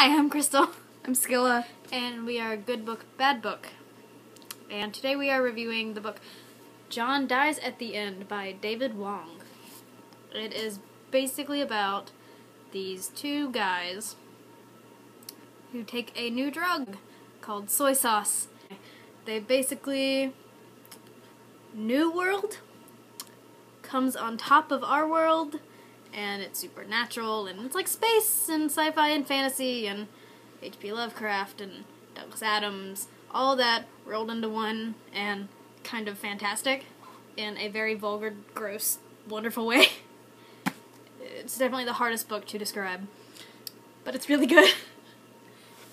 Hi, I'm Crystal. I'm Skilla. And we are Good Book, Bad Book. And today we are reviewing the book John Dies at the End by David Wong. It is basically about these two guys who take a new drug called soy sauce. They basically... New world comes on top of our world, and it's supernatural, and it's like space and sci-fi and fantasy and H.P. Lovecraft and Douglas Adams, all that rolled into one and kind of fantastic in a very vulgar, gross, wonderful way. It's definitely the hardest book to describe, but it's really good.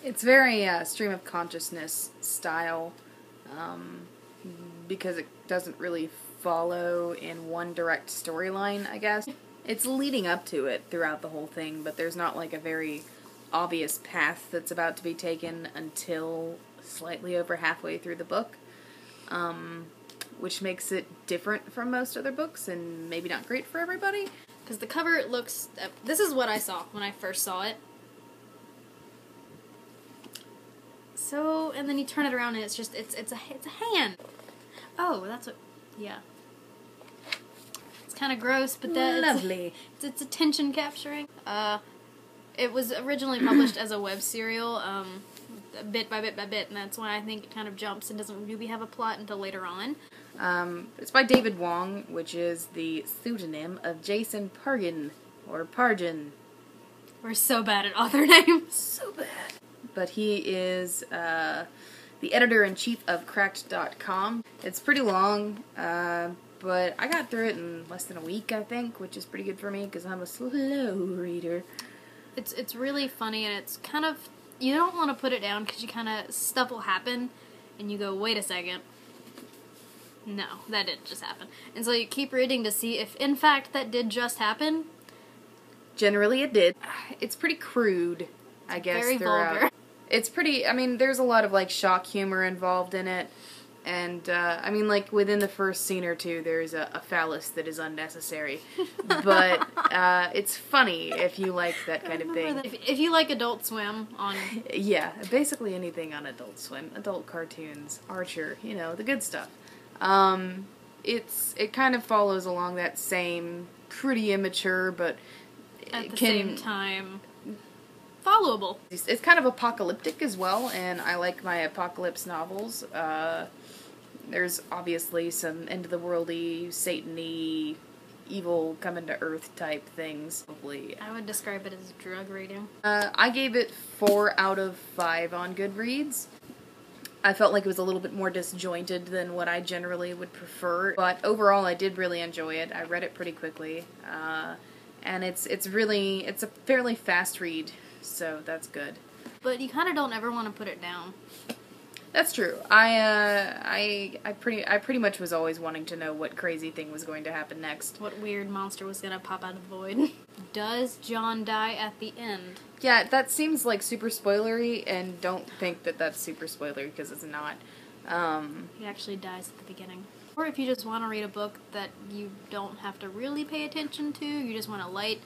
It's very stream of consciousness style, because it doesn't really follow in one direct storyline, I guess. It's leading up to it throughout the whole thing, but there's not like a very obvious path that's about to be taken until slightly over halfway through the book, which makes it different from most other books and maybe not great for everybody. Because the cover looks... This is what I saw when I first saw it. So, and then you turn it around and it's just, it's a hand. Oh, that's what, yeah. It's kind of gross, but that lovely. It's attention capturing. It was originally published as a web serial, bit by bit by bit, and that's why I think it kind of jumps and doesn't really have a plot until later on. It's by David Wong, which is the pseudonym of Jason Pargin, or Pargin. We're so bad at author names. So bad. But he is the editor-in-chief of Cracked.com. It's pretty long, but I got through it in less than a week, I think, which is pretty good for me because I'm a slow reader. It's really funny, and it's kind of... You don't want to put it down because you kind of... Stuff will happen, and you go, wait a second. No, that didn't just happen. And so you keep reading to see if, in fact, that did just happen. Generally it did. It's pretty crude, I guess, very throughout. vulgar. It's pretty, I mean, there's a lot of, like, shock humor involved in it. And, I mean, like, within the first scene or two, there's a phallus that is unnecessary. But, it's funny if you like that kind of thing. If you like Adult Swim on... Yeah, basically anything on Adult Swim. Adult cartoons, Archer, you know, the good stuff. It kind of follows along that same pretty immature, but... At the same time... followable. It's kind of apocalyptic as well, and I like my apocalypse novels. There's obviously some end-of-the-worldy, Satan-y, evil coming to Earth type things. Probably. I would describe it as drug reading. I gave it 4 out of 5 on Goodreads. I felt like it was a little bit more disjointed than what I generally would prefer, but overall I did really enjoy it. I read it pretty quickly, and it's a fairly fast read. So that's good. But you kind of don't ever want to put it down. That's true. I pretty much was always wanting to know what crazy thing was going to happen next. What weird monster was going to pop out of the void. Does John die at the end? Yeah, that seems like super spoilery, and don't think that that's super spoilery because it's not. He actually dies at the beginning. Or if you just want to read a book that you don't have to really pay attention to, you just want a light,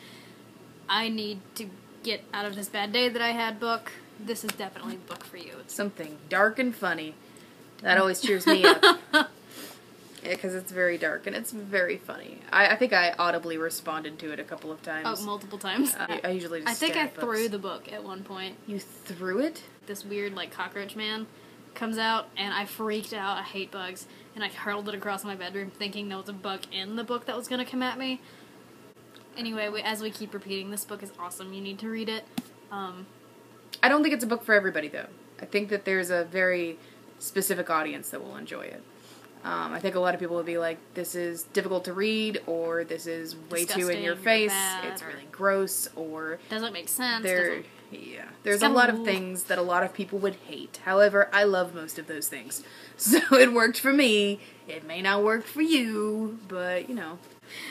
I need to get out of this bad day that I had book, this is definitely the book for you. It's something dark and funny. That always cheers me up. Because it's very dark and it's very funny. I think I audibly responded to it a couple of times. Oh, multiple times. I usually just I think I books. threw the book at one point. You threw it? This weird, like, cockroach man comes out, and I freaked out. I hate bugs. And I hurled it across my bedroom thinking there was a bug in the book that was going to come at me. Anyway, as we keep repeating, this book is awesome. You need to read it. I don't think it's a book for everybody, though. I think that there's a very specific audience that will enjoy it. I think a lot of people will be like, this is difficult to read, or this is way too in your face, it's really gross, or... Doesn't make sense. Yeah. There's a lot of things that a lot of people would hate. However, I love most of those things. So it worked for me. It may not work for you, but, you know...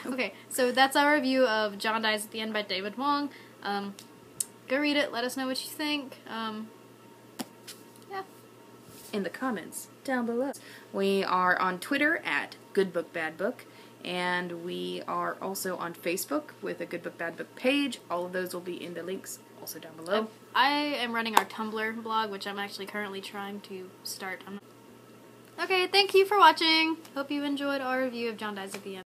Okay, so that's our review of John Dies at the End by David Wong. Go read it, let us know what you think. Yeah. In the comments down below. We are on Twitter at Good Book Bad Book, and we are also on Facebook with a Good Book Bad Book page. All of those will be in the links also down below. I am running our Tumblr blog, which I'm actually currently trying to start. Okay, thank you for watching. Hope you enjoyed our review of John Dies at the End.